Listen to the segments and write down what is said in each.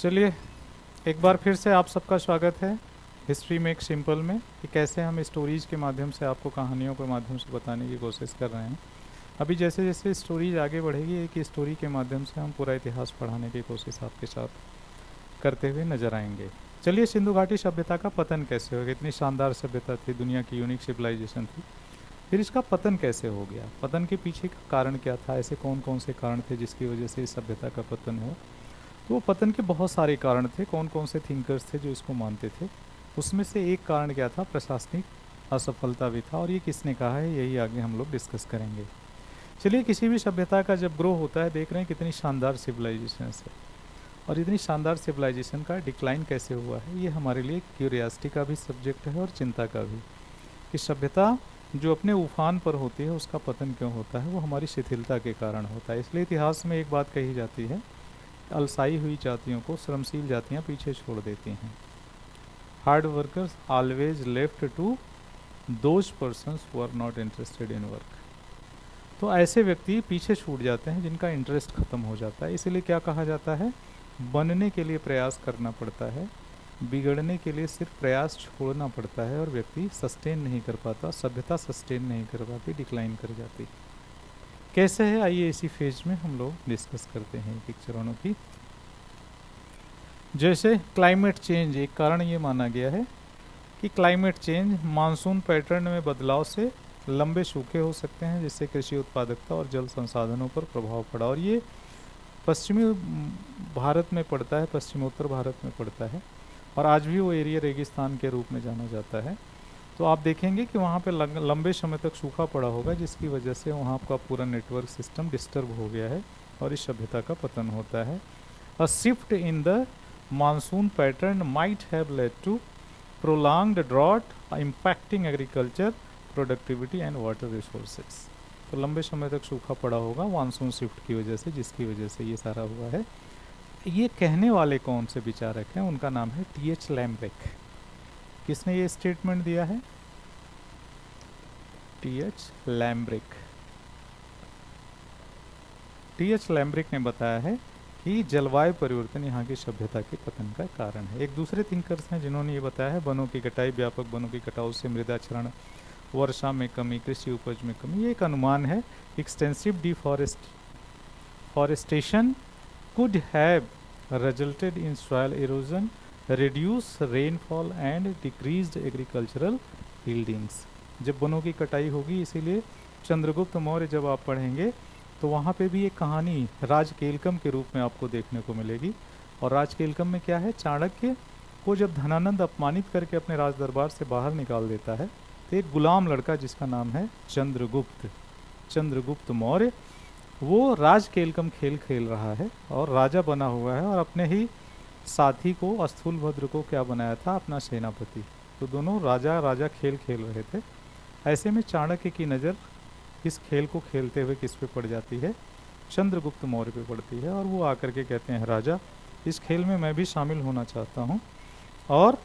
चलिए, एक बार फिर से आप सबका स्वागत है हिस्ट्री मेक सिंपल में कि कैसे हम स्टोरीज़ के माध्यम से आपको कहानियों के माध्यम से बताने की कोशिश कर रहे हैं। अभी जैसे जैसे स्टोरीज आगे बढ़ेगी, एक स्टोरी के माध्यम से हम पूरा इतिहास पढ़ाने की कोशिश आपके साथ करते हुए नजर आएंगे। चलिए, सिंधु घाटी सभ्यता का पतन कैसे हो गया? इतनी शानदार सभ्यता थी, दुनिया की यूनिक सिविलाइजेशन थी, फिर इसका पतन कैसे हो गया? पतन के पीछे का कारण क्या था? ऐसे कौन कौन से कारण थे जिसकी वजह से इस सभ्यता का पतन हुआ? तो वो पतन के बहुत सारे कारण थे। कौन कौन से थिंकर्स थे जो इसको मानते थे? उसमें से एक कारण क्या था? प्रशासनिक असफलता भी था। और ये किसने कहा है, यही आगे हम लोग डिस्कस करेंगे। चलिए, किसी भी सभ्यता का जब ग्रो होता है, देख रहे हैं कितनी शानदार सिविलाइजेशन है, और इतनी शानदार सिविलाइजेशन का डिक्लाइन कैसे हुआ है, ये हमारे लिए क्यूरियासिटी का भी सब्जेक्ट है और चिंता का भी, कि सभ्यता जो अपने उफान पर होती है उसका पतन क्यों होता है? वो हमारी शिथिलता के कारण होता है। इसलिए इतिहास में एक बात कही जाती है, अलसाई हुई जातियों को श्रमशील जातियां पीछे छोड़ देती हैं। Hard workers always left to those persons who are not interested in work. तो ऐसे व्यक्ति पीछे छूट जाते हैं जिनका इंटरेस्ट खत्म हो जाता है। इसीलिए क्या कहा जाता है, बनने के लिए प्रयास करना पड़ता है, बिगड़ने के लिए सिर्फ प्रयास छोड़ना पड़ता है, और व्यक्ति सस्टेन नहीं कर पाता, सभ्यता सस्टेन नहीं कर पाती, डिक्लाइन कर जाती। कैसे है, आइए इसी फेज में हम लोग डिस्कस करते हैं पिक्चरों की। जैसे क्लाइमेट चेंज, एक कारण ये माना गया है कि क्लाइमेट चेंज मानसून पैटर्न में बदलाव से लंबे सूखे हो सकते हैं, जिससे कृषि उत्पादकता और जल संसाधनों पर प्रभाव पड़ा। और ये पश्चिमी भारत में पड़ता है, पश्चिमोत्तर भारत में पड़ता है, और आज भी वो एरिया रेगिस्तान के रूप में जाना जाता है। तो आप देखेंगे कि वहाँ पे लंबे समय तक सूखा पड़ा होगा, जिसकी वजह से वहाँ का पूरा नेटवर्क सिस्टम डिस्टर्ब हो गया है और इस सभ्यता का पतन होता है। A shift in the monsoon pattern might have led to prolonged drought impacting agriculture productivity and water resources. तो लंबे समय तक सूखा पड़ा होगा मानसून शिफ्ट की वजह से, जिसकी वजह से ये सारा हुआ है। ये कहने वाले कौन से विचारक हैं? उनका नाम है टी.एच. लैम्ब्रेक। किसने ये स्टेटमेंट दिया है? टी.एच. लैम्ब्रेक। टी.एच. लैम्ब्रेक ने बताया है कि जलवायु परिवर्तन यहाँ की सभ्यता के पतन का कारण है। एक दूसरे थिंकर्स हैं जिन्होंने ये बताया है, वनों की कटाई, व्यापक वनों की कटाव से मृदा क्षरण, वर्षा में कमी, कृषि उपज में कमी, ये एक अनुमान है। Extensive deforestation could have resulted in soil erosion, reduced rainfall and decreased agricultural yieldings। जब वनों की कटाई होगी, इसीलिए चंद्रगुप्त मौर्य जब आप पढ़ेंगे तो वहाँ पे भी एक कहानी राजकेलकम के रूप में आपको देखने को मिलेगी। और राजकेलकम में क्या है, चाणक्य को जब धनानंद अपमानित करके अपने राज दरबार से बाहर निकाल देता है, तो एक गुलाम लड़का जिसका नाम है चंद्रगुप्त मौर्य, वो राजकेलकम खेल खेल रहा है और राजा बना हुआ है, और अपने ही साथी को स्थूलभद्र को क्या बनाया था, अपना सेनापति। तो दोनों राजा राजा खेल खेल रहे थे। ऐसे में चाणक्य की नज़र इस खेल को खेलते हुए किस पे पड़ जाती है? चंद्रगुप्त मौर्य पे पड़ती है। और वो आकर के कहते हैं, राजा, इस खेल में मैं भी शामिल होना चाहता हूँ, और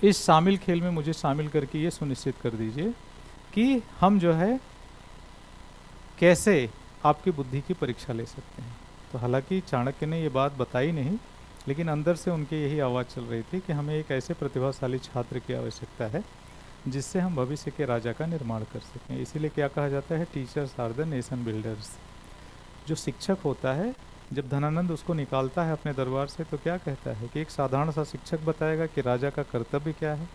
इस शामिल खेल में मुझे शामिल करके ये सुनिश्चित कर दीजिए कि हम जो है कैसे आपकी बुद्धि की परीक्षा ले सकते हैं। तो हालांकि चाणक्य ने ये बात बताई नहीं, लेकिन अंदर से उनके यही आवाज़ चल रही थी कि हमें एक ऐसे प्रतिभाशाली छात्र की आवश्यकता है जिससे हम भविष्य के राजा का निर्माण कर सकें। इसीलिए क्या कहा जाता है, teachers are the nation builders. जो शिक्षक होता है, जब धनानंद उसको निकालता है अपने दरबार से, तो क्या कहता है कि एक साधारण सा शिक्षक बताएगा कि राजा का कर्तव्य क्या है।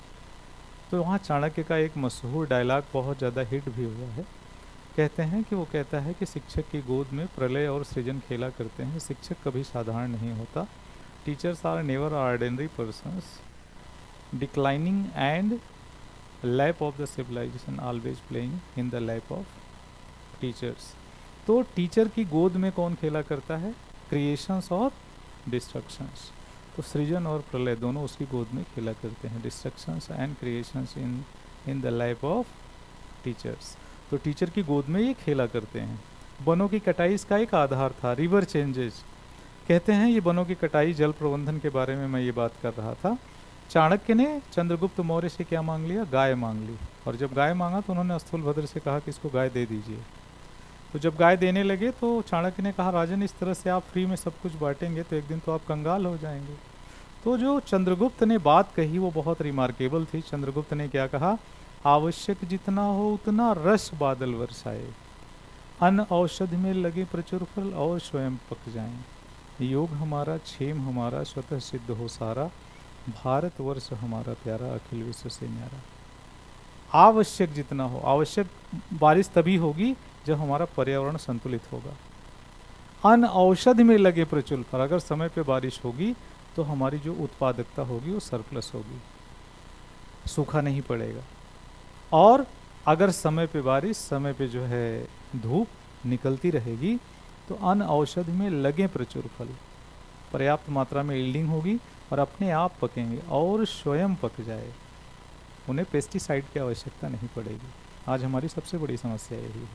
तो वहाँ चाणक्य का एक मशहूर डायलॉग बहुत ज़्यादा हिट भी हुआ है। कहते हैं कि वो कहता है कि शिक्षक की गोद में प्रलय और सृजन खेला करते हैं, शिक्षक कभी साधारण नहीं होता। Teachers are never ordinary persons, declining and lap of the civilization always playing in the lap of teachers. तो टीचर की गोद में कौन खेला करता है? क्रिएशंस और डिस्ट्रक्शंस। तो सृजन और प्रलय दोनों उसकी गोद में खेला करते हैं, destructions and creations in the lap of teachers. तो टीचर की गोद में ये खेला करते हैं। वनों की कटाई इसका एक आधार था। रिवर चेंजेस कहते हैं, ये वनों की कटाई, जल प्रबंधन के बारे में मैं ये बात कर रहा था। चाणक्य ने चंद्रगुप्त मौर्य से क्या मांग लिया? गाय मांग ली। और जब गाय मांगा तो उन्होंने स्थूलभद्र से कहा कि इसको गाय दे दीजिए। तो जब गाय देने लगे तो चाणक्य ने कहा, राजन इस तरह से आप फ्री में सब कुछ बांटेंगे तो एक दिन तो आप कंगाल हो जाएंगे। तो जो चंद्रगुप्त ने बात कही वो बहुत रिमार्केबल थी। चंद्रगुप्त ने क्या कहा, आवश्यक जितना हो उतना रस बादल बरसाए, अन्न औषधि में लगे प्रचुर फल और स्वयं पक जाएं, योग हमारा क्षेम हमारा स्वतः सिद्ध हो सारा, भारतवर्ष हमारा प्यारा अखिल विश्व से न्यारा। आवश्यक जितना हो, आवश्यक बारिश तभी होगी जब हमारा पर्यावरण संतुलित होगा। अन्न औषधि में लगे प्रचुर फल, अगर समय पे बारिश होगी तो हमारी जो उत्पादकता होगी वो सरप्लस होगी, सूखा नहीं पड़ेगा। और अगर समय पे बारिश, समय पे जो है धूप निकलती रहेगी तो अन्न औषधि में लगे प्रचुर फल, पर्याप्त मात्रा में यील्डिंग होगी और अपने आप पकेंगे और स्वयं पक जाए, उन्हें पेस्टिसाइड की आवश्यकता नहीं पड़ेगी। आज हमारी सबसे बड़ी समस्या यही है।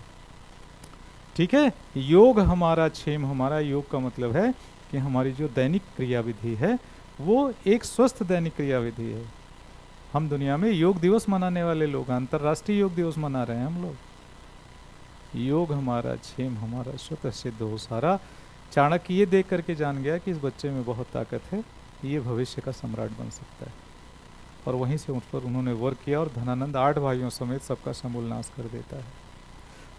ठीक है, योग हमारा क्षेम हमारा। योग का मतलब है कि हमारी जो दैनिक क्रियाविधि है वो एक स्वस्थ दैनिक क्रियाविधि है। हम दुनिया में योग दिवस मनाने वाले लोग, अंतर्राष्ट्रीय योग दिवस मना रहे हैं हम लोग। योग हमारा क्षेम हमारा स्वतः सिद्ध हो सारा। चाणक्य ये देख करके जान गया कि इस बच्चे में बहुत ताकत है, ये भविष्य का सम्राट बन सकता है, और वहीं से उस पर उन्होंने वर्क किया और धनानंद 8 भाइयों समेत सबका समूल नाश कर देता है।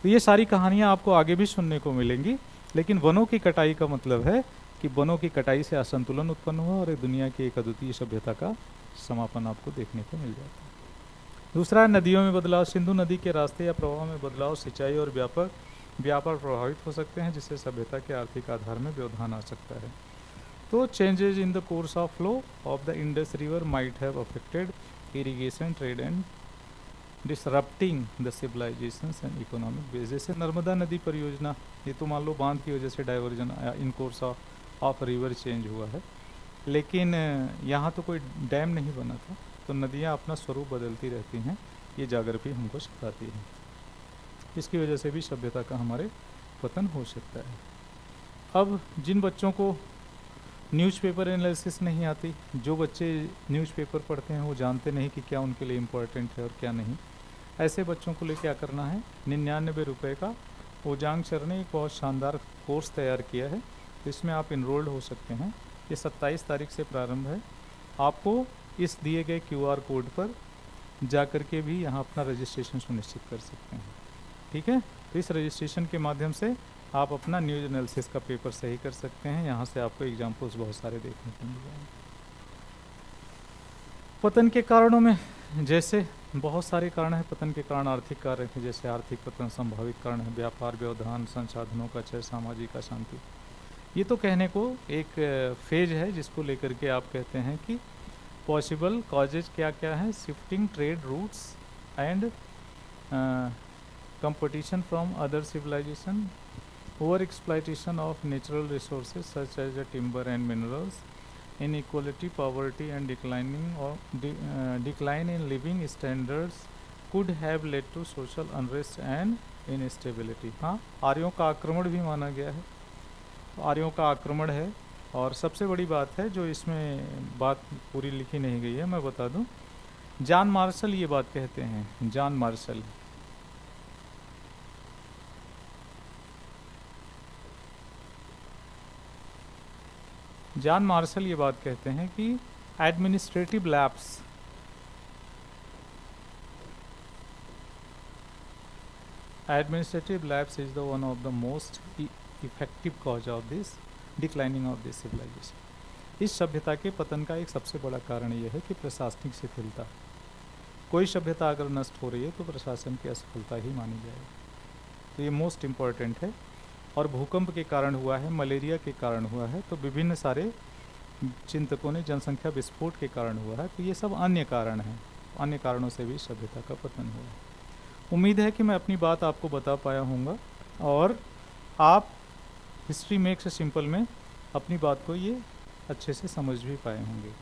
तो ये सारी कहानियाँ आपको आगे भी सुनने को मिलेंगी, लेकिन वनों की कटाई का मतलब है कि वनों की कटाई से असंतुलन उत्पन्न हुआ और दुनिया की एक अद्वितीय सभ्यता का समापन आपको देखने को मिल जाता है। दूसरा, नदियों में बदलाव। सिंधु नदी के रास्ते या प्रवाह में बदलाव सिंचाई और व्यापार प्रभावित हो सकते हैं, जिससे सभ्यता के आर्थिक आधार में व्यवधान आ सकता है। तो changes in the course of flow of the Indus river might have affected irrigation trade and disrupting the civilizations and economic base. जैसे नर्मदा नदी परियोजना, ये तो मान लो बांध की वजह से diversion in course of river change हुआ है, लेकिन यहाँ तो कोई डैम नहीं बना था, तो नदियाँ अपना स्वरूप बदलती रहती हैं, ये जागृति हमको सिखाती है। इसकी वजह से भी सभ्यता का हमारे पतन हो सकता है। अब जिन बच्चों को न्यूज़पेपर एनालिसिस नहीं आती, जो बच्चे न्यूज़पेपर पढ़ते हैं वो जानते नहीं कि क्या उनके लिए इम्पोर्टेंट है और क्या नहीं, ऐसे बच्चों को लिए क्या करना है, 99 रुपये का ओजांग सर ने एक बहुत शानदार कोर्स तैयार किया है, तो इसमें आप इनरोल्ड हो सकते हैं। ये 27 तारीख से प्रारंभ है। आपको इस दिए गए QR कोड पर जा कर के भी यहाँ अपना रजिस्ट्रेशन सुनिश्चित कर सकते हैं। ठीक है, तो इस रजिस्ट्रेशन के माध्यम से आप अपना न्यूज़ एनालिसिस का पेपर सही कर सकते हैं। यहाँ से आपको एग्जाम्पल्स बहुत सारे देखने को मिल जाएंगे। पतन के कारणों में जैसे बहुत सारे कारण हैं। पतन के कारण आर्थिक कारण हैं, जैसे आर्थिक पतन संभावित कारण है, व्यापार व्यवधान, संसाधनों का क्षय, सामाजिक अशांति। ये तो कहने को एक फेज है जिसको लेकर के आप कहते हैं कि पॉसिबल कॉजेज क्या क्या है, shifting trade routes and competition from other civilization, over exploitation of natural resources such as the timber and minerals, inequality, poverty and decline in living standards could have led to social unrest and instability। हाँ, आर्यों का आक्रमण भी माना गया है, आर्यों का आक्रमण है। और सबसे बड़ी बात है जो इसमें बात पूरी लिखी नहीं गई है, मैं बता दूं, जॉन मार्शल ये बात कहते हैं। जॉन मार्शल ये बात कहते हैं कि administrative lapse is the one of the most effective cause of this declining of this civilization. इस सभ्यता के पतन का एक सबसे बड़ा कारण यह है कि प्रशासनिक शिथिलता। कोई सभ्यता अगर नष्ट हो रही है तो प्रशासन की असफलता ही मानी जाएगी, तो ये मोस्ट इम्पॉर्टेंट है। और भूकंप के कारण हुआ है, मलेरिया के कारण हुआ है, तो विभिन्न सारे चिंतकों ने जनसंख्या विस्फोट के कारण हुआ है, तो ये सब अन्य कारण हैं। अन्य कारणों से भी सभ्यता का पतन हुआ है। उम्मीद है कि मैं अपनी बात आपको बता पाया हूँगा और आप हिस्ट्री मेक्स सिंपल में अपनी बात को ये अच्छे से समझ भी पाए होंगे।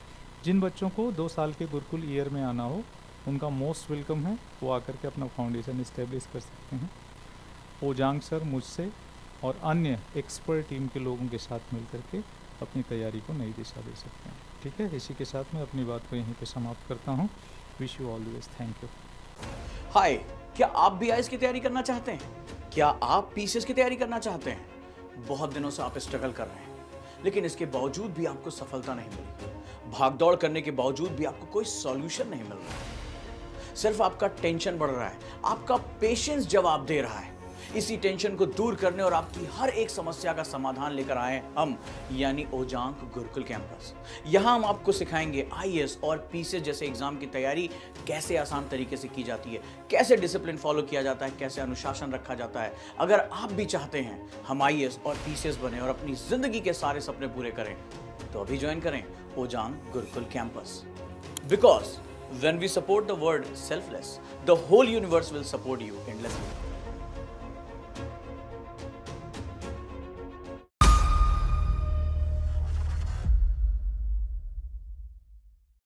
जिन बच्चों को 2 साल के गुरुकुल ईयर में आना हो उनका मोस्ट वेलकम है, वो आकर के अपना फाउंडेशन इस्टेब्लिश कर सकते हैं। ओजांग सर, मुझसे और अन्य एक्सपर्ट टीम के लोगों के साथ मिलकर के अपनी तैयारी को नई दिशा दे सकते हैं। ठीक है, इसी के साथ मैं अपनी बात को यहीं पे समाप्त करता हूँ। Wish you all the best, thank you. Hi, क्या आप भी आईएएस की तैयारी करना चाहते हैं? क्या आप पीसीएस की तैयारी करना चाहते हैं? बहुत दिनों से आप स्ट्रगल कर रहे हैं, लेकिन इसके बावजूद भी आपको सफलता नहीं मिली। भागदौड़ करने के बावजूद भी आपको कोई सॉल्यूशन नहीं मिल रहा। सिर्फ आपका टेंशन बढ़ रहा है, आपका पेशेंस जवाब दे रहा है। इसी टेंशन को दूर करने और आपकी हर एक समस्या का समाधान लेकर आए हम, यानी ओजांग गुरुकुल कैंपस। यहाँ हम आपको सिखाएंगे आईएएस और पीसीएस जैसे एग्जाम की तैयारी कैसे आसान तरीके से की जाती है, कैसे डिसिप्लिन फॉलो किया जाता है, कैसे अनुशासन रखा जाता है। अगर आप भी चाहते हैं हम आईएएस और पीसीएस बने और अपनी जिंदगी के सारे सपने पूरे करें, तो अभी ज्वाइन करें Ojang Gurukul campus. Because when we support the word selfless, the whole universe will support you endlessly.